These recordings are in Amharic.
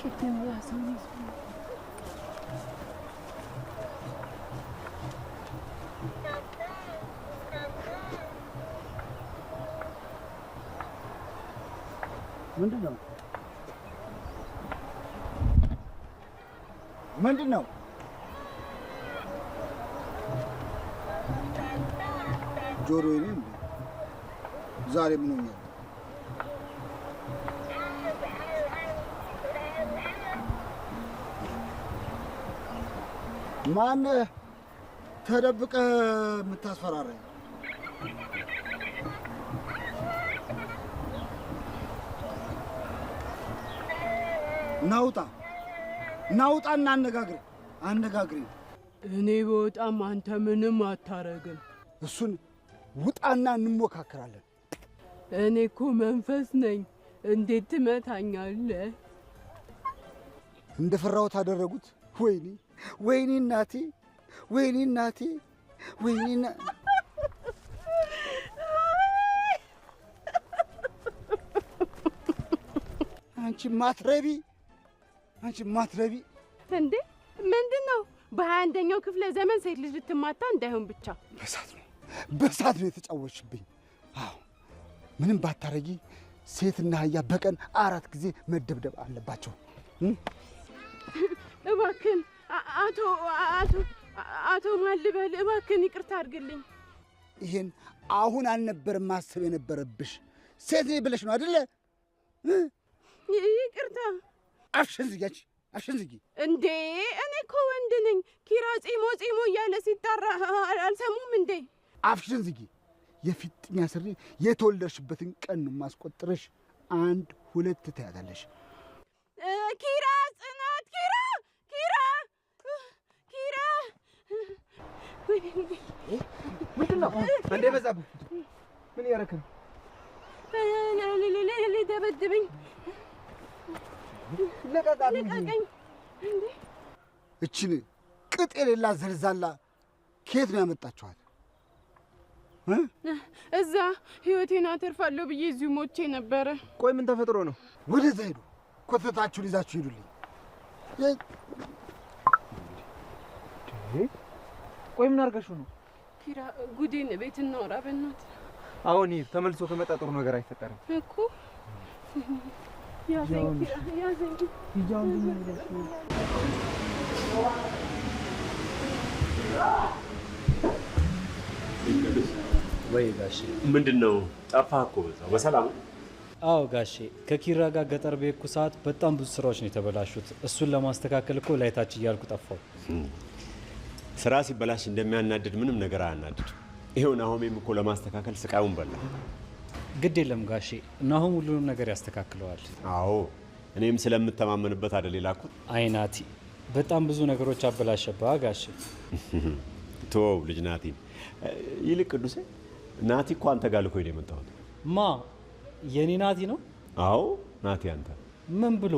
ቅድም ያሰው ነው ምንድነው? ጆሮዬ ነው ዛሬ ምን ሆኛል? ማን ተደብቀህ የምታስፈራራኝ? ናውጣና አነጋግረኝ። እኔ በጣም አንተ ምንም አታረግም። እሱን ውጣና እንሞካከራለን። እኔ እኮ መንፈስ ነኝ። እንዴት ትመታኛለህ? እንደፈራሁት አደረጉት። ወይኔ እናቴ! አንቺ ማትረቢ! እንዴ ምንድነው? በ21ኛው ክፍለ ዘመን ሴት ልጅ ልትማታ እንዳይሆን ብቻ በሳት ነው የተጫወችብኝ። አዎ ምንም ባታረጊ ሴትና አህያ በቀን 4 ጊዜ መደብደብ አለባቸው። እባክን አቶ ማልበል እባክን ይቅርታ አድርግልኝ። ይሄን አሁን አልነበረም ማሰብ የነበረብሽ። ሴት ነኝ ብለሽ ነው አይደለ? ይቅርታ። አፍሽን ዝጊ። እንዴ እኔ እኮ ወንድ ነኝ። ኪራ ጺሞ እያለ ሲጣራ አልሰሙም እንዴ? አፍሽን ዝጊ። የፊጥኛ ስሪ የተወለድሽበትን ቀን ማስቆጥረሽ 1 2 ትያታለሽ። ኪራ ጽናት ኪራ ምንድነው? አንዴ በዛብህ። ምን ያረከ? ደበድብኝ። ለቀቀኝ። እችን ቅጥ የሌላ ዘልዛላ ከየት ነው ያመጣችኋት? እዛ ህይወቴን አተርፋለሁ ብዬ እዚሁ ሞቼ ነበረ። ቆይ ምን ተፈጥሮ ነው? ወደዛ ሄዱ። ኮተታችሁን ይዛችሁ ሄዱልኝ። ቆይ ምን አድርገሽው ነው? ኪራ ጉዴን ቤት እናወራ በእናትህ። አሁን ተመልሶ ከመጣ ጥሩ ነገር አይፈጠርም እኮ። ያዘኝ ኪራ ያዘኝ። ይጃውን ምን ነው? ወይ ጋሼ ምንድነው? ጠፋህ እኮ በዛው። በሰላም? አዎ ጋሼ፣ ከኪራ ጋር ገጠር በሄድኩ ሰዓት በጣም ብዙ ስራዎች ነው የተበላሹት። እሱን ለማስተካከል እኮ ላይታች እያልኩ ጠፋሁ። ስራ ሲበላሽ እንደሚያናድድ ምንም ነገር አያናድድ። ይሄው ናሆሜም እኮ ለማስተካከል ስቃዩን በላ። ግድ የለም ጋሼ፣ ናሆም ሁሉንም ነገር ያስተካክለዋል። አዎ እኔም ስለምተማመንበት አይደል የላኩት። አይናቲ በጣም ብዙ ነገሮች አበላሸባ ጋሼ። ተወው ልጅ ናቲ። ይልቅ ቅዱሴ፣ ናቲ እኮ አንተ ጋር ልኮኝ ነው የመጣሁት። ማ የኔ ናቲ ነው? አዎ ናቲ። አንተ ምን ብሎ?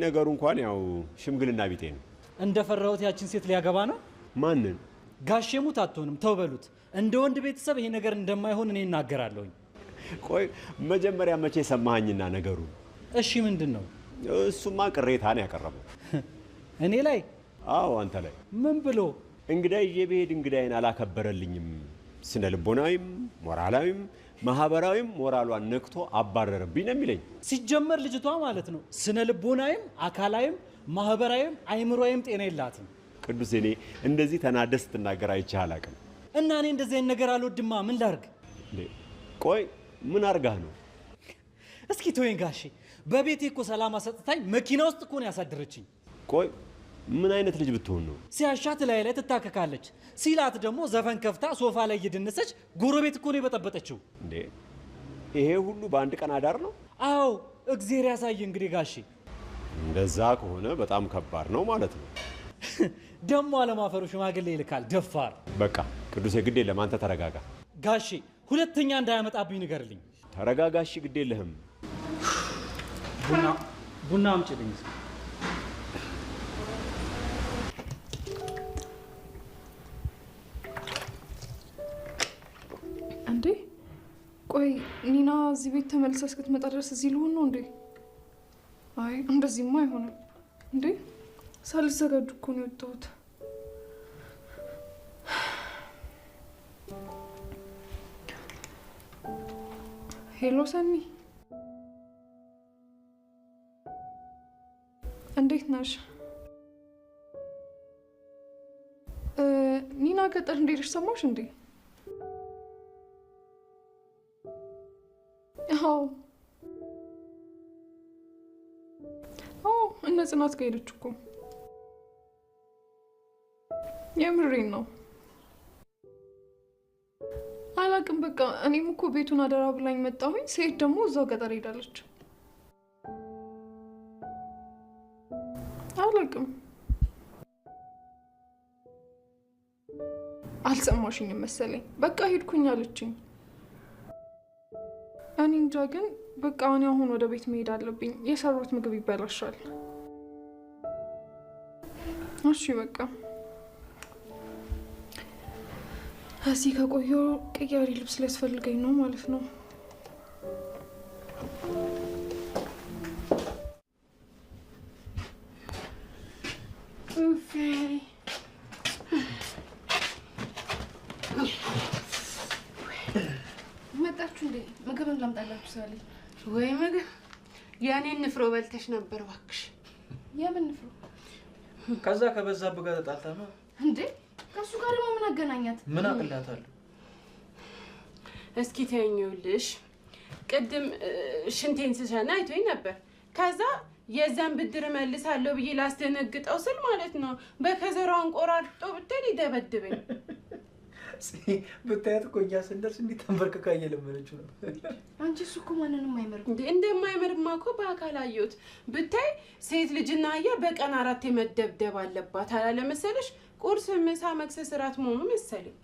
ነገሩ እንኳን ያው ሽምግልና ቢጤ ነው። እንደፈራሁት ያችን ሴት ሊያገባ ነው። ማንን? ጋሼ ሙት አትሆንም፣ ተው በሉት። እንደ ወንድ ቤተሰብ ይሄ ነገር እንደማይሆን እኔ እናገራለሁኝ። ቆይ መጀመሪያ መቼ ሰማኸኝና ነገሩ? እሺ ምንድን ነው? እሱማ ቅሬታን ያቀረበው እኔ ላይ? አዎ አንተ ላይ። ምን ብሎ? እንግዳ ይዤ ብሄድ እንግዳዬን አላከበረልኝም፣ ስነ ልቦናዊም ሞራላዊም ማህበራዊም ሞራሏን ነክቶ አባረረብኝ ነው የሚለኝ። ሲጀመር ልጅቷ ማለት ነው ስነ ልቦናዊም አካላዊም ማህበራዊም አይምሮዊም ጤና የላትም። ቅዱስ፣ እኔ እንደዚህ ተናደህ ስትናገር አይቼህ አላውቅም። እና እኔ እንደዚህ አይነት ነገር አልወድማ። ምን ላርግ? ቆይ ምን አርጋህ ነው? እስኪ ተወኝ ጋሼ። በቤቴ እኮ ሰላም አሰጥታኝ መኪና ውስጥ እኮ ነው ያሳደረችኝ። ቆይ ምን አይነት ልጅ ብትሆን ነው? ሲያሻት ላይ ትታከካለች፣ ሲላት ደግሞ ዘፈን ከፍታ ሶፋ ላይ እየደነሰች ጎረቤት እኮ ነው የበጠበጠችው። እንዴ ይሄ ሁሉ በአንድ ቀን አዳር ነው? አዎ እግዜር ያሳይ እንግዲህ ጋሼ። እንደዛ ከሆነ በጣም ከባድ ነው ማለት ነው። ደሞ አለማፈሩ ሽማግሌ ይልካል ደፋር። በቃ ቅዱሴ ግድ የለም አንተ ተረጋጋ። ጋሼ ሁለተኛ እንዳያመጣብኝ ንገርልኝ። ተረጋጋሽ፣ ግድ የለህም። ቡና አምጪልኝ። እንዴ ቆይ ኒና እዚህ ቤት ተመልሳ እስክትመጣ ድረስ እዚህ ልሆን ነው እንዴ? አይ እንደዚህማ አይሆንም። እንዴ ሳልዘጋጁ እኮ ነው የወጣሁት። ሄሎ ሰኒ፣ እንዴት ነሽ? ኒና ገጠር እንደሄደሽ ሰማሽ እንዴ? አዎ እነ ጽናት ጋር ሄደች እኮ። የምሬን ነው። አላቅም በቃ እኔም እኮ ቤቱን አደራ ብላኝ መጣሁኝ። ሴት ደግሞ እዛው ገጠር ሄዳለች። አላቅም። አልሰማሽኝም መሰለኝ። በቃ ሄድኩኝ አለችኝ። እኔ እንጃ ግን በቃ እኔ አሁን ወደ ቤት መሄድ አለብኝ። የሰሩት ምግብ ይበላሻል። እሺ በቃ እዚህ ከቆየሁ ቅያሪ ልብስ ሊያስፈልገኝ ነው ማለት ነው። መጣችሁ እንዴ? ምግብን ላምጣላችሁ ሳለኝ። ወይ ምግብ ያኔን ንፍሮ በልተሽ ነበር እባክሽ። የምን ንፍሮ? ከዛ ከበዛብህ ጋር ተጣልታ ነው እንዴ? ከሱ ጋር ደግሞ ምን አገናኛት? ምን አቅላታለሁ? እስኪ ተይኝልሽ። ቅድም ሽንቴን ስሸና አይቶኝ ነበር። ከዛ የዛን ብድር መልሳለሁ ብዬ ላስደነግጠው ስል ማለት ነው በከዘራውን ቆራርጦ ብትል ይደበድበኝ። ብታያት እኮ እኛ ስንደርስ እንዲህ ተንበርክካ እየለመነችው ነው። አንቺ እሱ እኮ ማንንም አይመርም። እንደማይመርማ እኮ በአካል አየሁት። ብታይ ሴት ልጅና አህያ በቀን 4 መደብደብ አለባት አላለ መሰለሽ? ቁርስ፣ ምሳ፣ መክሰስ፣ እራት መሆኑ መሰለኝ።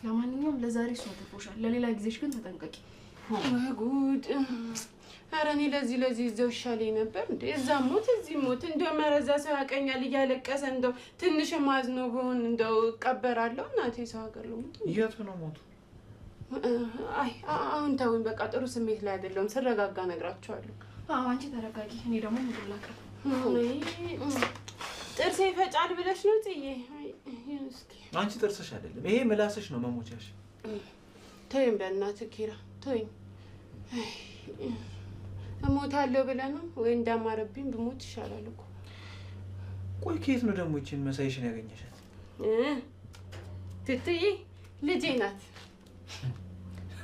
ለማንኛውም ለዛሬ እሷ ተፎሻል። ለሌላ ጊዜሽ ግን ተጠንቀቂ። ወይ ጉድ! ኧረ እኔ ለዚህ እዛው ይሻለኝ ነበር እንዴ። እዛም ሞት እዚህ ሞት። እንደው መረዛ ሰው ያቀኛል እያለቀሰ እንደው ትንሽ ማዝኖ ብሆን እንደው እቀበራለሁ። እናቴ ሰው ሀገር ልሞት። የቱ ነው ሞቱ? አይ አሁን ተውኝ በቃ። ጥሩ ስሜት ላይ አይደለሁም። ስረጋጋ እነግራቸዋለሁ። አዎ አንቺ ተረጋጊ። እኔ ደግሞ ምግብ ላቅርብ። ጥርሴ ይፈጫል ብለሽ ነው ጽዬ? እስኪ አንቺ ጥርስሽ አይደለም ይሄ ምላስሽ ነው መሞቻሽ። ተይኝ በእናትህ ኪራ ተይኝ። እሞታለሁ ብለህ ነው ወይ? እንዳማረብኝ ብሞት ይሻላል እኮ። ቆይ ከየት ነው ደግሞ ይቺን መሳይሽን ያገኘሻት? ትትዬ ልጄ ናት።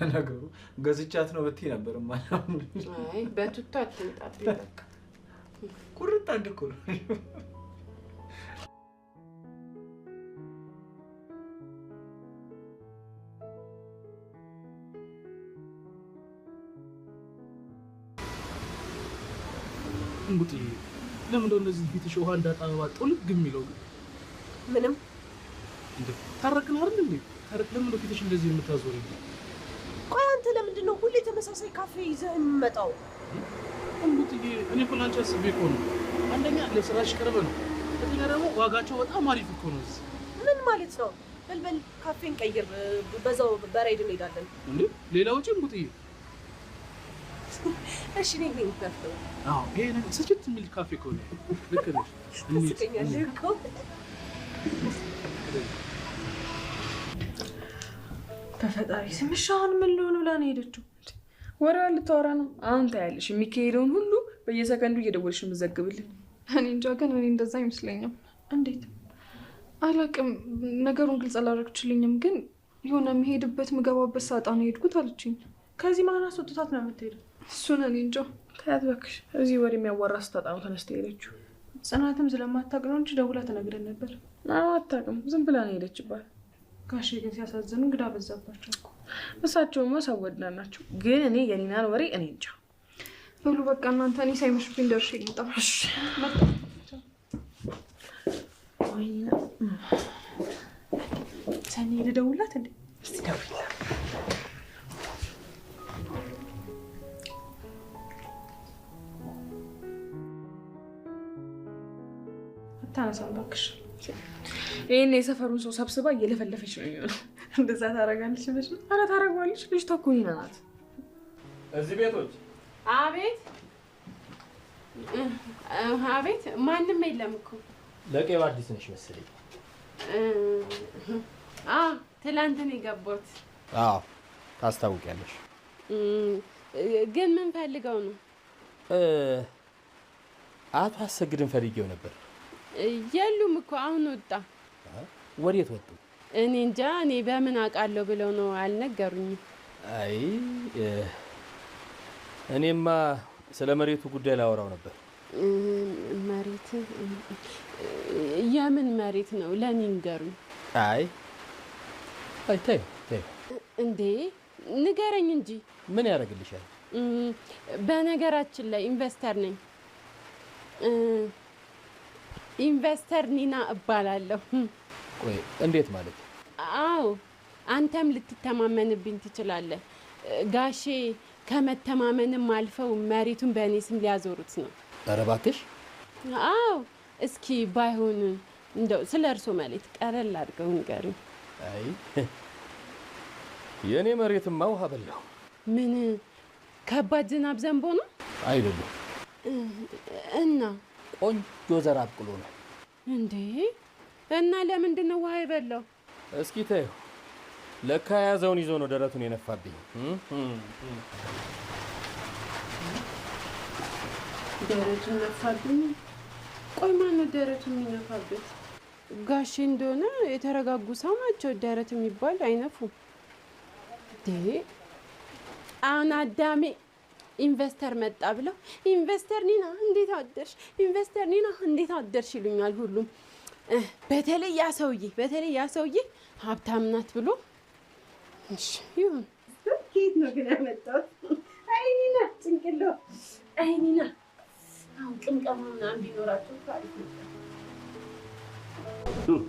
ነገሩ ገዝቻት ነው ብትይ ነበር ማለት ነው። አይ በቱታ አትምጣት በቃ። ቁርጥ አድርጎ ነው። እንጉቲ ለምን እንደው እንደዚህ ፊትሽ ውሃ እንዳጣበባ ጥልቅ የሚለው? ምንም እንዴ ታረቅን አይደል እንዴ? ታረቅ ለምን እንደው ፊትሽ እንደዚህ የምታዞሪው? ቆይ አንተ ለምንድን ነው ሁሌ ተመሳሳይ ካፌ ይዘህ የምመጣው? እንጉቲ እኔ እኮ ላንቺ አስቤ እኮ ነው። አንደኛ ለስራሽ ቅርብ ነው፣ ሁለተኛ ደግሞ ዋጋቸው በጣም አሪፍ እኮ ነው። እዚህ ምን ማለት ነው? በልበል ካፌን ቀይር፣ በዛው በራይድ እንሄዳለን። እንዴ ሌላ ውጪ እንጉቲ። እሺ ነኝ ነኝ ከፍተው። አዎ ይሄ ነገር ስጭት የሚል ካፌ እኮ ነው። ልክ ነሽ። ስቀኛለህ እኮ። ተፈጣሪ ስምሻውን ምን ልሆን ብላ ነው ሄደችው? ወሬዋ ልታወራ ነው። አሁን ታያለሽ የሚካሄደውን ሁሉ በየሰከንዱ እየደወልሽ የምዘግብልን። እኔ እንጃ ግን እኔ እንደዛ አይመስለኝም። እንዴት አላውቅም። ነገሩን ግልጽ አላደረግችልኝም። ግን የሆነ የምሄድበት ምገባበት ሳጣ ነው የሄድኩት አለችኝ። ከዚህ ማን አስወጥታት ነው የምትሄደው? እሱን እኔ እንጃ። ታያት እባክሽ። እዚህ ወሬ የሚያዋራ ስታጣ ነው ተነስታ ሄደችው። ጽናትም ስለማታውቅ ነው እንጂ ደውላ ትነግረን ነበር። አታውቅም። ዝም ብላ ነው ሄደችባት። ጋሼ ግን ሲያሳዝኑ እንግዳ በዛባቸው እኮ። እሳቸውማ ሰው ወዳድ ናቸው። ግን እኔ የኔናን ወሬ እኔ እንጃ። ብሉ በቃ እናንተ። እኔ ሳይመሽብኝ ደርሼ ልምጣ። እሺ ሰኒ ልደውላት እንዴ? እስቲ ደውይላት። አታነሳም እባክሽ። ይሄን የሰፈሩን ሰው ሰብስባ እየለፈለፈች ነው የሚሆነው። እንደዛ ታደርጋለች ብለሽ ነው? ኧረ ታደርገዋለች። ልጅቷ እኮ ኒና ናት። እዚህ ቤቶች። አቤት አቤት። ማንም የለም እኮ። ለቄው አዲስ ነሽ መሰለኝ። ትላንት ነው የገባሁት። አዎ ታስታውቂያለሽ። ግን ምን ፈልገው ነው? አቶ አሰግድን ፈልጌው ነበር። የሉም እኮ አሁን ወጣ። ወዴት ወጡ? እኔ እንጃ። እኔ በምን አውቃለሁ ብለው ነው አልነገሩኝም። አይ እኔማ ስለ መሬቱ ጉዳይ ላወራው ነበር። መሬት? የምን መሬት ነው? ለኔ ንገሩኝ። አይ ተይው እንዴ ንገረኝ እንጂ። ምን ያደርግልሻል? በነገራችን ላይ ኢንቨስተር ነኝ። ኢንቨስተር ኒና እባላለሁ። ቆይ እንዴት ማለት? አዎ አንተም ልትተማመንብኝ ትችላለህ። ጋሼ ከመተማመንም አልፈው መሬቱን በእኔ ስም ሊያዞሩት ነው። ኧረ እባክሽ። አዎ እስኪ ባይሆን እንደው ስለ እርሶ መሬት ቀለል አድርገው ንገሩኝ። አይ የእኔ መሬትማ ውሃ በላው። ምን ከባድ ዝናብ ዘንቦ ነው? አይደለም። እና ቆንጆ ዘር አብቅሎ ነው። እንዴ እና ለምንድን ነው ውሃ የበላው? እስኪ ተይው። ለካ የያዘውን ይዞ ነው ደረቱን የነፋብኝ። ደረቱን ነፋብኝ? ቆይ ማነው ደረቱን የሚነፋበት? ጋሼ እንደሆነ የተረጋጉ ሰው ናቸው። ደረት የሚባል አይነፉም። አሁን አዳሜ ኢንቨስተር መጣ ብለው ኢንቨስተር ኒና እንዴት አደርሽ፣ ኢንቨስተር ኒና እንዴት አደርሽ ይሉኛል ሁሉም። በተለይ ያ ሰውዬ ሀብታም ናት ብሎ። እሺ ይሁን። ከየት ነው ግን ያመጣው? አይ ኒና ጭንቅሎ፣ አይ ኒና አሁን ቅምቀማ ምናምን ቢኖራቸው ታሪፍ ነበር።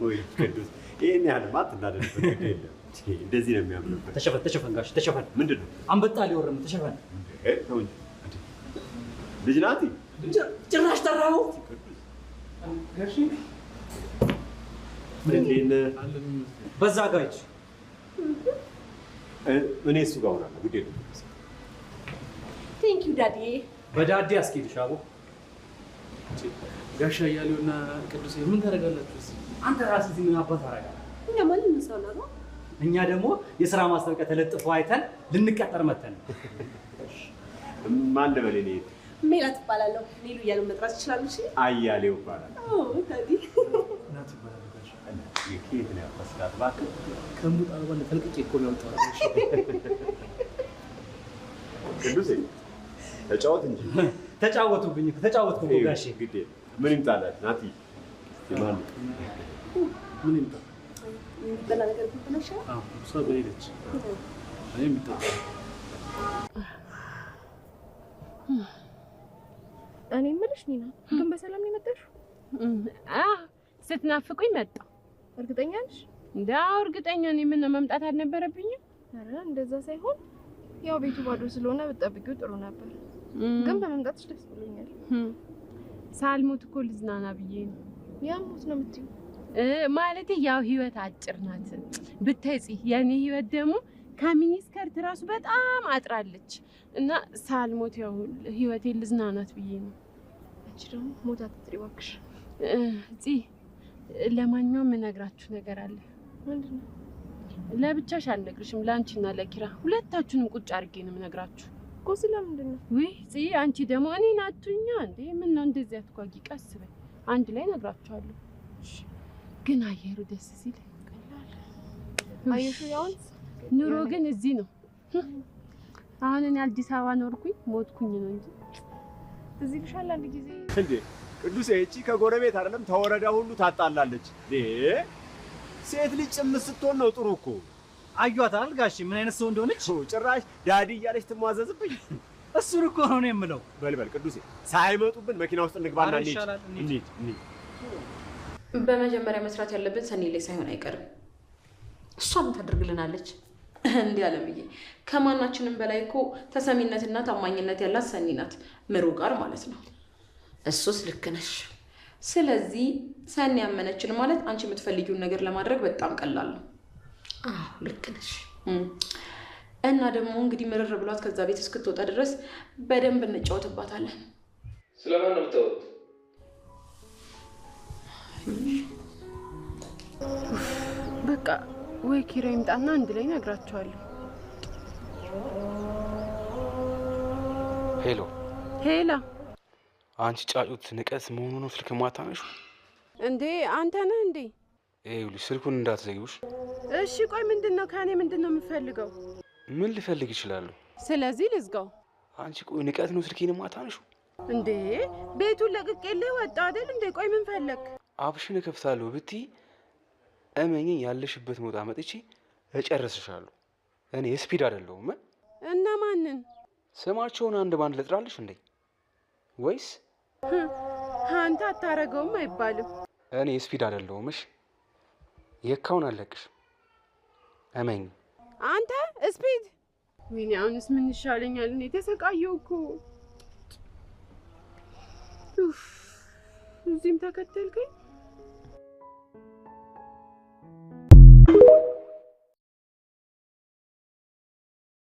ወይ ቅዱስ ይሄን ያህል ማት እንዳደረበት የለም። እንደዚህ ነው የሚያምርበት። ተሸፈን ጋሽ ተሸፈን። ምንድን ነው? አንበጣ ሊወረም ተሸፈን። ልጅ ናት። ጭራሽ ጠራኸው? ጋሽ በዛ ጋይች እኔ እሱ ጋር ሆናለሁ። ግዴ ነው። ቴንክ ዩ ዳዲ። በዳዲ አስኬድሽ አቦ። ጋሽ አያሌውና ቅዱሴ ምን ታደርጋላችሁ? አንተ ራስህ እዚህ ምን አባት ታደርጋለህ? እኛ ማን እንሰራው ነው? እኛ ደግሞ የሥራ ማስታወቂያ ተለጥፎ አይተን ልንቀጠር መተን። ማን ልበል? እኔ ሜላት እባላለሁ። ሊሉ እያሉ መጥራት ይችላሉ? እሺ አያሌው እባላለሁ። ዳዲ ናት ይባላል። ጋሽ የት ነው ያፈስካት? እባክህ ከሙጣ ባለ ተልቅቄ እኮ ነው ያወጣው። ቅዱሴ ተጫወት እንጂ። ተጫወቱብኝ እኮ ተጫወትኩ እኮ ጋሼ። ግዴ ምን ይምጣላት? ናቲ ማን ምን ይምጣ? የሚበላ ነገር ብትነሻ? አዎ እሷ በሄደች እኔ የሚጠጣ እኔ የምልሽ ኒና ግን በሰላም ነው የመጣሽው? ስትናፍቁኝ መጣሁ። እርግጠኛ ነሽ? እንዳው እርግጠኛ ነኝ። ምን ነው መምጣት አልነበረብኝም? ኧረ እንደዛ ሳይሆን ያው ቤቱ ባዶ ስለሆነ ብትጠብቂው ጥሩ ነበር። ግን በመምጣትሽ ደስ ብሎኛል። ሳልሞት እኮ ልዝናና ብዬ ነው። ያሞት ነው የምትይው? ማለቴ ያው ህይወት አጭር ናት ብትጽ የኔ ህይወት ደግሞ ከሚኒስከርት ራሱ በጣም አጥራለች እና ሳልሞት ያው ህይወቴን ልዝናናት ብዬ ነው። አንቺ ደግሞ ሞት አትጥሪ እባክሽ። ለማንኛውም የምነግራችሁ ነገር አለ። ምንድን ነው? ለብቻሽ አልነግርሽም፣ ለአንቺና ለኪራ ሁለታችሁንም ቁጭ አድርጌ ነው የምነግራችሁ። እኮ ስለምንድን ነው? ውይ አንቺ ደግሞ እኔን አቱኛ እንዴ? ምን ነው እንደዚህ አትጓጊ፣ ቀስ በይ። አንድ ላይ እነግራችኋለሁ። ግን አየሩ ደስ ሲል አየሹ ያውን ኑሮ ግን እዚህ ነው። አሁን እኔ አዲስ አበባ ኖርኩኝ ሞትኩኝ ነው እንጂ እዚህ ልሻል አንድ ጊዜ እንዴ ቅዱሴ እቺ ከጎረቤት አይደለም ተወረዳ ሁሉ ታጣላለች። ሴት ልጅ ጭምት ስትሆን ነው ጥሩ እኮ። አዩአታል ጋሼ ምን አይነት ሰው እንደሆነች? ጭራሽ ዳዲ እያለች ትሟዘዝብኝ። እሱን እኮ ነው የምለው። በልበል ቅዱሴ ሳይመጡብን መኪና ውስጥ እንግባና እንሂድ። በመጀመሪያ መስራት ያለብን ሰኒ ላይ ሳይሆን አይቀርም። እሷ ምን ታደርግልናለች? እንዲህ አለምዬ፣ ከማናችንም በላይ እኮ ተሰሚነትና ታማኝነት ያላት ሰኒ ናት፣ ምሩ ጋር ማለት ነው። እሱስ ልክ ነሽ። ስለዚህ ሰኒ ያመነችን ማለት አንቺ የምትፈልጊውን ነገር ለማድረግ በጣም ቀላል ነው። አዎ ልክ ነሽ። እና ደግሞ እንግዲህ ምርር ብሏት ከዛ ቤት እስክትወጣ ድረስ በደንብ እንጫወትባታለን። ስለማን ነው የምታወሩት? በቃ ወይ ኪራይ ይምጣና አንድ ላይ ነግራቸዋለሁ። ሄሎ ሄላ፣ አንቺ ጫጩት ንቀት መሆኑ ነው ስልክ ማታነሹ እንዴ? አንተ ነህ እንዴ? ይኸውልሽ ስልኩን እንዳትዘጊውሽ። እሺ ቆይ ምንድነው ከኔ ምንድነው የምፈልገው? ምን ልፈልግ ይችላሉ? ስለዚህ ልዝጋው። አንቺ ቆይ ንቀት ነው ስልኬን ማታነሹ እንዴ? ቤቱን ለቅቄልህ ወጣ አይደል እንዴ? ቆይ ምን ፈለግ? አብሽን እከፍታለሁ ብትይ እመኚኝ፣ ያለሽበት ሞታ መጥቼ እጨርስሻለሁ። እኔ ስፒድ አይደለሁም። እና ማንን? ስማቸውን አንድ ባንድ ልጥራልሽ እንዴ? ወይስ አንተ አታረገውም አይባልም። እኔ ስፒድ አይደለሁም። እሺ የካውን አለቅሽ እመኚ። አንተ ስፒድ? ወይኔ አሁንስ ምን ይሻለኛል? እኔ ተሰቃየሁ እኮ። እዚህም ተከተልከኝ።